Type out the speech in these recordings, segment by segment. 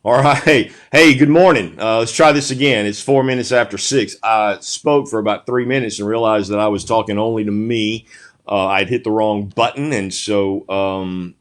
All right. Hey, good morning. Let's try this again. It's 4 minutes after 6. I spoke for about 3 minutes and realized that I was talking only to me. I'd hit the wrong button. And so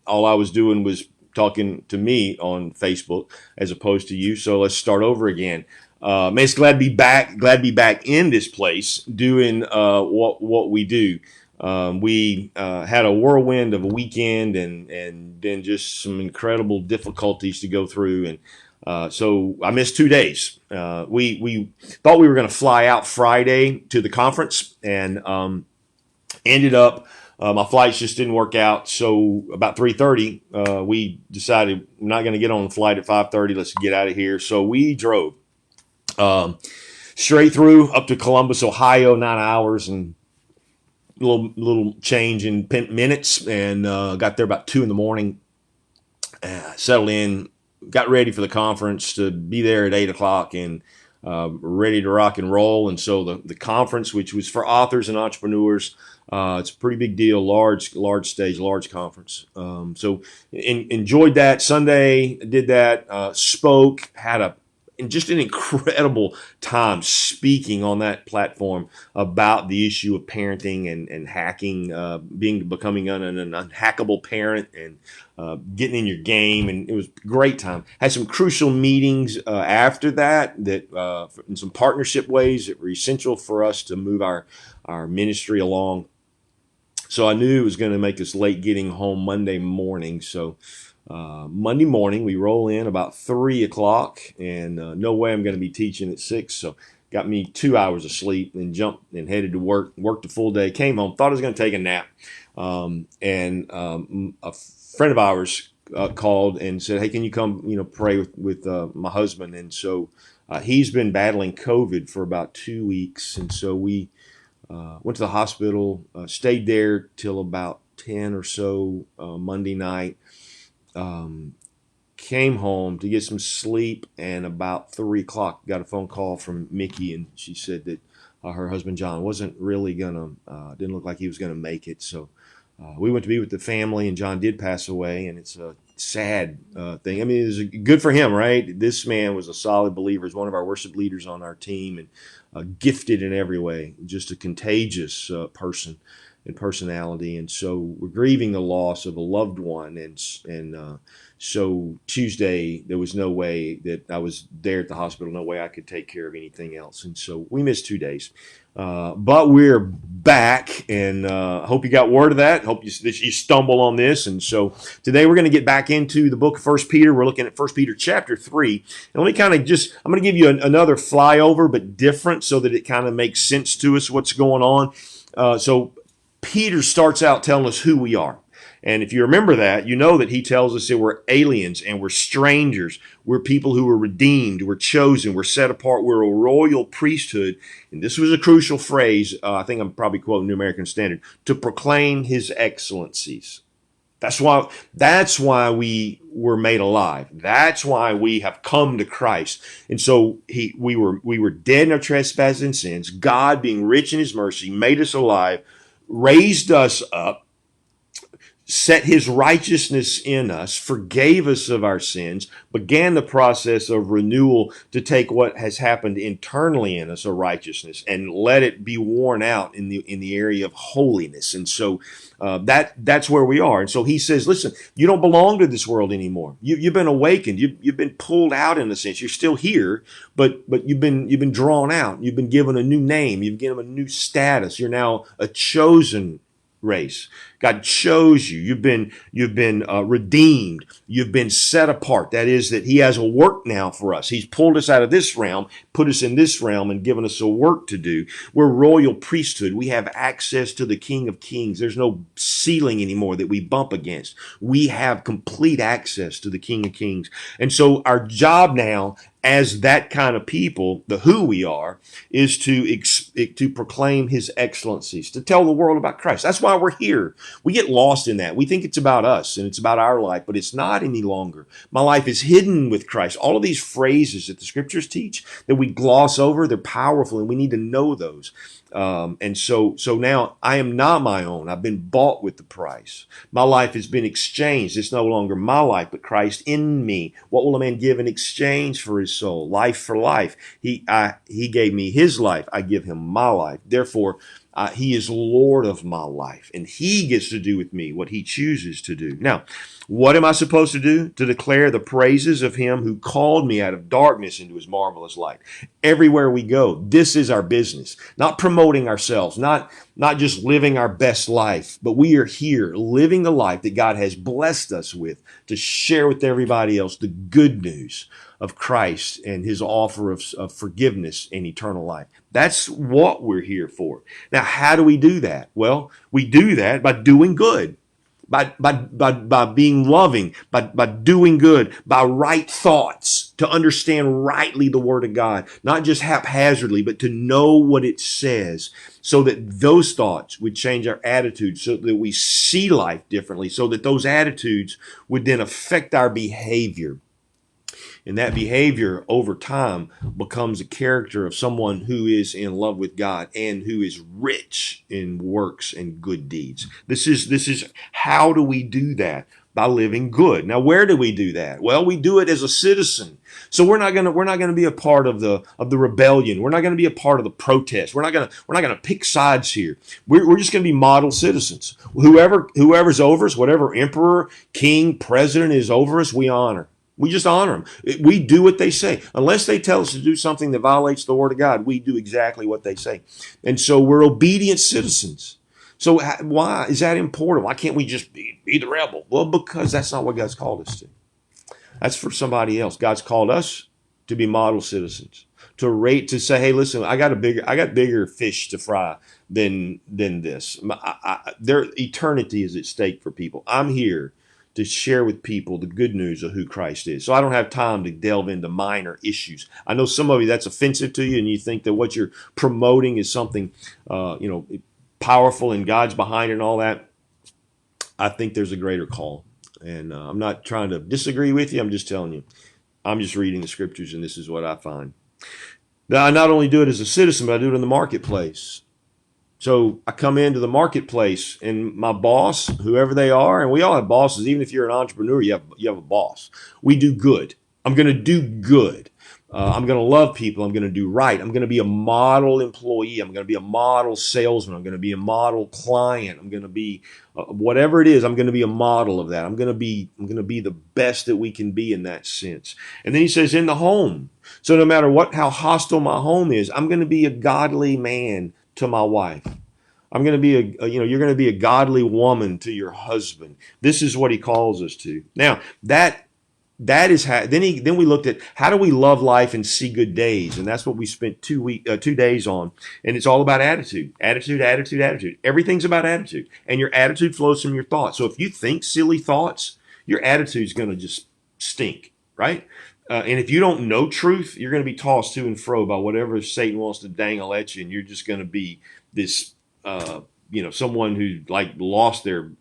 all I was doing was talking to me on Facebook as opposed to you. So let's start over again. Man, it's glad to be back. Glad to be back in this place doing what we do. We had a whirlwind of a weekend and then just some incredible difficulties to go through. And so I missed 2 days. We thought we were going to fly out Friday to the conference and ended up my flights just didn't work out. So about 3:30, we decided we're not going to get on the flight at 5:30. Let's get out of here. So we drove um, straight through up to Columbus, Ohio, 9 hours and little change in minutes, and got there about 2 in the morning. Settled in, got ready for the conference to be there at 8 o'clock, and ready to rock and roll. And so the conference, which was for authors and entrepreneurs, it's a pretty big deal, large stage, large conference. Enjoyed that Sunday. Did that, spoke, had a and just an incredible time speaking on that platform about the issue of parenting and hacking, becoming an unhackable parent and getting in your game. And it was a great time. Had some crucial meetings after that in some partnership ways that were essential for us to move our ministry along. So I knew it was going to make us late getting home Monday morning. So Monday morning, we roll in about 3 o'clock, and no way I'm going to be teaching at 6. So got me 2 hours of sleep and jumped and headed to work, worked a full day, came home, thought I was going to take a nap. A friend of ours called and said, "Hey, can you come, pray with my husband?" And so he's been battling COVID for about 2 weeks. And so we went to the hospital, stayed there till about 10 or so Monday night. Um, Came home to get some sleep, and about 3 o'clock got a phone call from Mickey, and she said that her husband John wasn't really gonna, didn't look like he was gonna make it. So we went to be with the family, and John did pass away, and it's a sad thing. I mean, it's good for him, right? This man was a solid believer. He's one of our worship leaders on our team, and gifted in every way, just a contagious person and personality. And so we're grieving the loss of a loved one. And so Tuesday, there was no way that I was there at the hospital, no way I could take care of anything else. And so we missed 2 days. But we're back, and hope you got word of that. Hope that you stumble on this. And so today we're going to get back into the book of First Peter. We're looking at First Peter chapter 3. And let me I'm going to give you another flyover, but different, so that it kind of makes sense to us what's going on. So Peter starts out telling us who we are. And if you remember that, you know that he tells us that we're aliens and we're strangers. We're people who were redeemed, we're chosen, we're set apart, we're a royal priesthood. And this was a crucial phrase, I think I'm probably quoting New American Standard, to proclaim his excellencies. That's why we were made alive. That's why we have come to Christ. And so we were dead in our trespasses and sins. God, being rich in his mercy, made us alive, raised us up, set his righteousness in us, forgave us of our sins, began the process of renewal to take what has happened internally in us, a righteousness, and let it be worn out in the area of holiness. And so that's where we are. And so he says, listen, you don't belong to this world anymore. You've been awakened. You've been pulled out in a sense. You're still here, but you've been drawn out. You've been given a new name. You've given a new status. You're now a chosen race. God chose you. You've been redeemed. You've been set apart. That is, that he has a work now for us. He's pulled us out of this realm, put us in this realm, and given us a work to do. We're royal priesthood. We have access to the King of Kings. There's no ceiling anymore that we bump against. We have complete access to the King of Kings. And so our job now, as that kind of people, the who we are, is to proclaim his excellencies, to tell the world about Christ. That's why we're here. We get lost in that. We think it's about us and it's about our life, but it's not any longer. My life is hidden with Christ. All of these phrases that the scriptures teach that we gloss over, they're powerful, and we need to know those. So now I am not my own. I've been bought with the price. My life has been exchanged. It's no longer my life, but Christ in me. What will a man give in exchange for his soul? Life for life. He gave me his life. I give him my life. Therefore, he is Lord of my life, and he gets to do with me what he chooses to do. Now, what am I supposed to do? To declare the praises of him who called me out of darkness into his marvelous light. Everywhere we go, this is our business. Not promoting ourselves, not just living our best life, but we are here living the life that God has blessed us with to share with everybody else the good news of Christ and his offer of forgiveness and eternal life. That's what we're here for. Now, how do we do that? Well, we do that by doing good. By being loving, by doing good, by right thoughts, to understand rightly the Word of God, not just haphazardly, but to know what it says, so that those thoughts would change our attitude, so that we see life differently, so that those attitudes would then affect our behavior. And that behavior over time becomes a character of someone who is in love with God and who is rich in works and good deeds. This is how do we do that? By living good. Now, where do we do that? Well, we do it as a citizen. So we're not gonna be a part of the rebellion. We're not gonna be a part of the protest. We're not gonna pick sides here. We're just gonna be model citizens. Whoever's over us, whatever emperor, king, president is over us, we honor. We just honor them. We do what they say. Unless they tell us to do something that violates the Word of God, we do exactly what they say. And so we're obedient citizens. So why is that important? Why can't we just be the rebel? Well, because that's not what God's called us to. That's for somebody else. God's called us to be model citizens, to say, hey, listen, I got bigger fish to fry than this. Their eternity is at stake for people. I'm here to share with people the good news of who Christ is. So I don't have time to delve into minor issues. I know some of you that's offensive to you, and you think that what you're promoting is something, powerful and God's behind it and all that. I think there's a greater call, and I'm not trying to disagree with you. I'm just telling you. I'm just reading the scriptures, and this is what I find. Now, I not only do it as a citizen, but I do it in the marketplace. So I come into the marketplace, and my boss, whoever they are, and we all have bosses. Even if you're an entrepreneur, you have a boss. We do good. I'm going to do good. I'm going to love people. I'm going to do right. I'm going to be a model employee. I'm going to be a model salesman. I'm going to be a model client. I'm going to be whatever it is. I'm going to be a model of that. I'm going to be the best that we can be in that sense. And then he says, in the home. So no matter how hostile my home is, I'm going to be a godly man to my wife. I'm going to be you're going to be a godly woman to your husband. This is what he calls us to. Now, that is how, then we looked at how do we love life and see good days. And that's what we spent 2 days on. And it's all about attitude. Attitude. Everything's about attitude. And your attitude flows from your thoughts. So if you think silly thoughts, your attitude's going to just stink, right? And if you don't know truth, you're going to be tossed to and fro by whatever Satan wants to dangle at you, and you're just going to be this, someone who lost their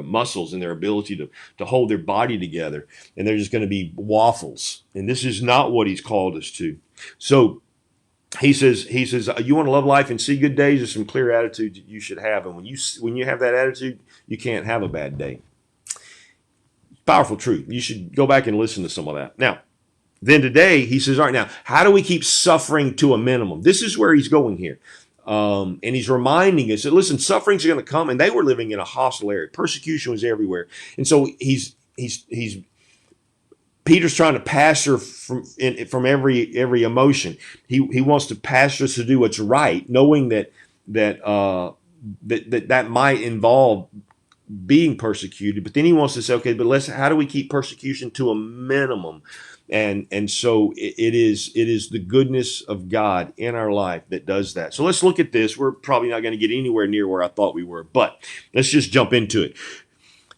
muscles and their ability to hold their body together, and they're just going to be waffles. And this is not what he's called us to. So he says, you want to love life and see good days. There's some clear attitudes that you should have, and when you have that attitude, you can't have a bad day. Powerful truth. You should go back and listen to some of that. Now, then today, he says, all right, now, how do we keep suffering to a minimum? This is where he's going here. And he's reminding us that, listen, suffering's going to come, and they were living in a hostile area. Persecution was everywhere. And so Peter's trying to pastor from every emotion. He wants to pastor us to do what's right, knowing that might involve being persecuted, but then he wants to say, okay, but how do we keep persecution to a minimum? And so it is the goodness of God in our life that does that. So let's look at this. We're probably not going to get anywhere near where I thought we were, but let's just jump into it.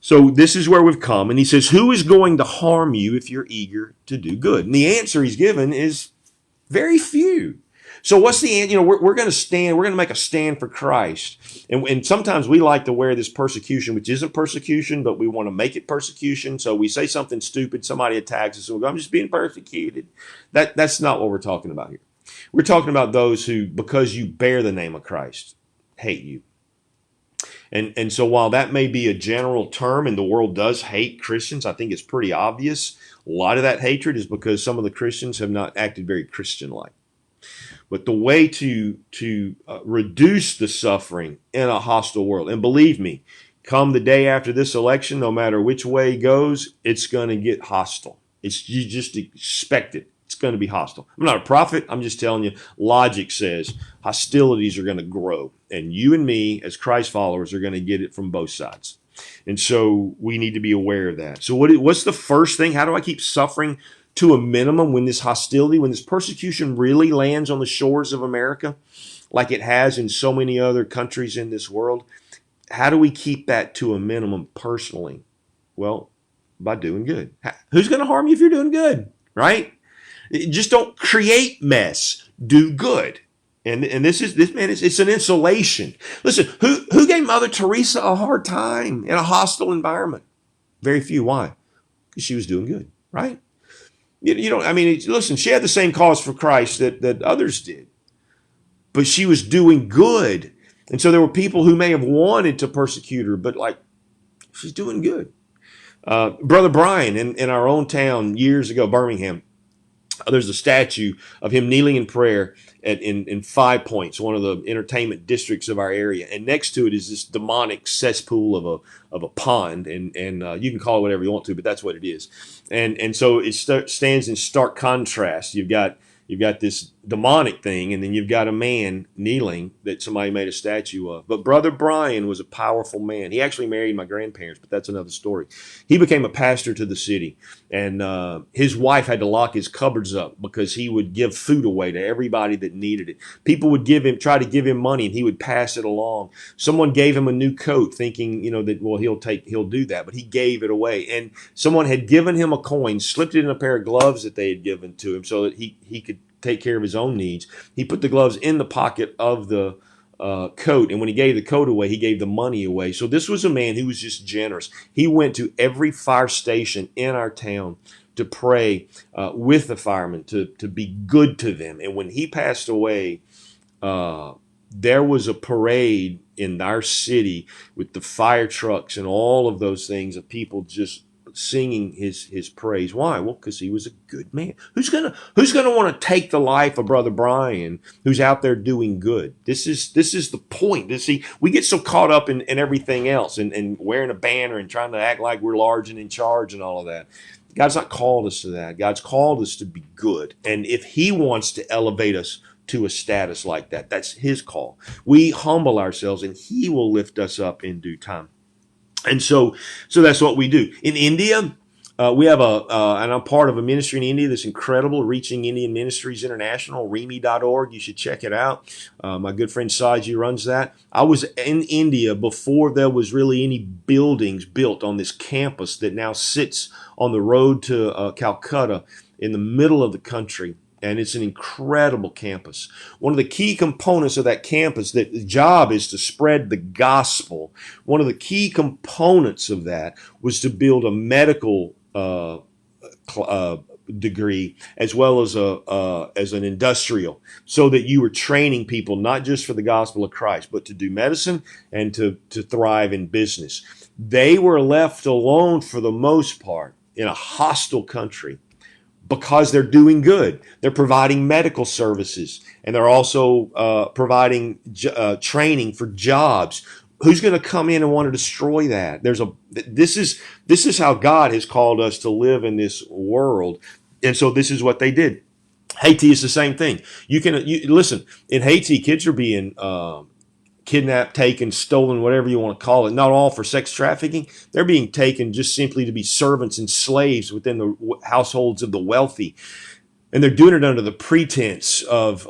So this is where we've come, and he says, who is going to harm you if you're eager to do good? And the answer he's given is very few. So what's the answer? We're going to stand. We're going to make a stand for Christ. And sometimes we like to wear this persecution, which isn't persecution, but we want to make it persecution. So we say something stupid, somebody attacks us, and we go, I'm just being persecuted. That's not what we're talking about here. We're talking about those who, because you bear the name of Christ, hate you. And so while that may be a general term and the world does hate Christians, I think it's pretty obvious. A lot of that hatred is because some of the Christians have not acted very Christian-like. But the way to reduce the suffering in a hostile world, and believe me, come the day after this election, no matter which way it goes, it's going to get hostile. You just expect it. It's going to be hostile. I'm not a prophet. I'm just telling you, logic says hostilities are going to grow. And you and me, as Christ followers, are going to get it from both sides. And so we need to be aware of that. So what's the first thing? How do I keep suffering to a minimum when this hostility, when this persecution really lands on the shores of America, like it has in so many other countries in this world? How do we keep that to a minimum personally? Well, by doing good. Who's going to harm you if you're doing good, right? Just don't create mess. Do good. And it's an insulation. Listen, who gave Mother Teresa a hard time in a hostile environment? Very few. Why? Because she was doing good, right? Listen, she had the same cause for Christ that others did, but she was doing good. And so there were people who may have wanted to persecute her, but she's doing good. Brother Brian in our own town years ago, Birmingham, there's a statue of him kneeling in prayer in 5 Points, one of the entertainment districts of our area. And next to it is this demonic cesspool of a pond. And you can call it whatever you want to, but that's what it is. And so it stands in stark contrast. You've got this demonic thing, and then you've got a man kneeling that somebody made a statue of. But Brother Brian was a powerful man. He actually married my grandparents, but that's another story. He became a pastor to the city, and his wife had to lock his cupboards up because he would give food away to everybody that needed it. People would try to give him money, and he would pass it along. Someone gave him a new coat, thinking that he'll do that, but he gave it away. And someone had given him a coin, slipped it in a pair of gloves that they had given to him, so that he could take care of his own needs. He put the gloves in the pocket of the coat, and when he gave the coat away, he gave the money away. So this was a man who was just generous. He went to every fire station in our town to pray with the firemen, to be good to them. And when he passed away, there was a parade in our city with the fire trucks and all of those things of people just singing his praise. Why? Well, because he was a good man. Who's gonna want to take the life of Brother Brian, who's out there doing good? This is the point. We get so caught up in everything else and wearing a banner and trying to act like we're large and in charge and all of that. God's not called us to that. God's called us to be good. And if he wants to elevate us to a status like that, that's his call. We humble ourselves and he will lift us up in due time. And so that's what we do. In India, we have and I'm part of a ministry in India that's incredible, Reaching Indian Ministries International, REMI.org. You should check it out. My good friend Saji runs that. I was in India before there was really any buildings built on this campus that now sits on the road to Calcutta in the middle of the country. And it's an incredible campus. One of the key components of that campus, that the job is to spread the gospel. One of the key components of that was to build a medical degree as well as an industrial, so that you were training people not just for the gospel of Christ, but to do medicine and to thrive in business. They were left alone for the most part in a hostile country, because they're doing good. They're providing medical services, and they're also providing training for jobs. Who's going to come in and want to destroy that? This is how God has called us to live in this world, and so this is what they did. Haiti is the same thing. Listen, in Haiti, kids are being kidnapped, taken, stolen, whatever you want to call it, not all for sex trafficking. They're being taken just simply to be servants and slaves within the households of the wealthy. And they're doing it under the pretense of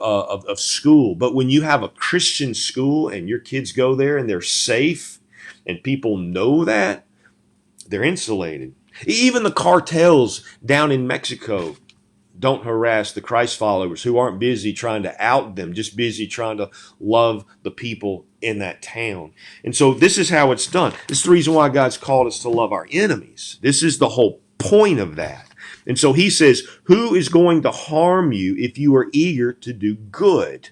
school. But when you have a Christian school and your kids go there and they're safe and people know that, they're insulated. Even the cartels down in Mexico, Don't harass the Christ followers who aren't busy trying to out them, just busy trying to love the people in that town. And so this is how it's done. This is the reason why God's called us to love our enemies. This is the whole point of that. And so he says, who is going to harm you if you are eager to do good?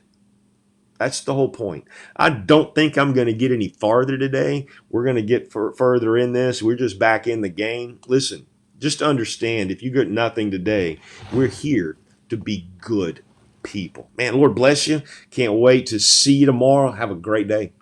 That's the whole point. I don't think I'm going to get any farther today. We're going to get further in this. We're just back in the game. Listen, just understand, if you get nothing today, we're here to be good people. Man, Lord bless you. Can't wait to see you tomorrow. Have a great day.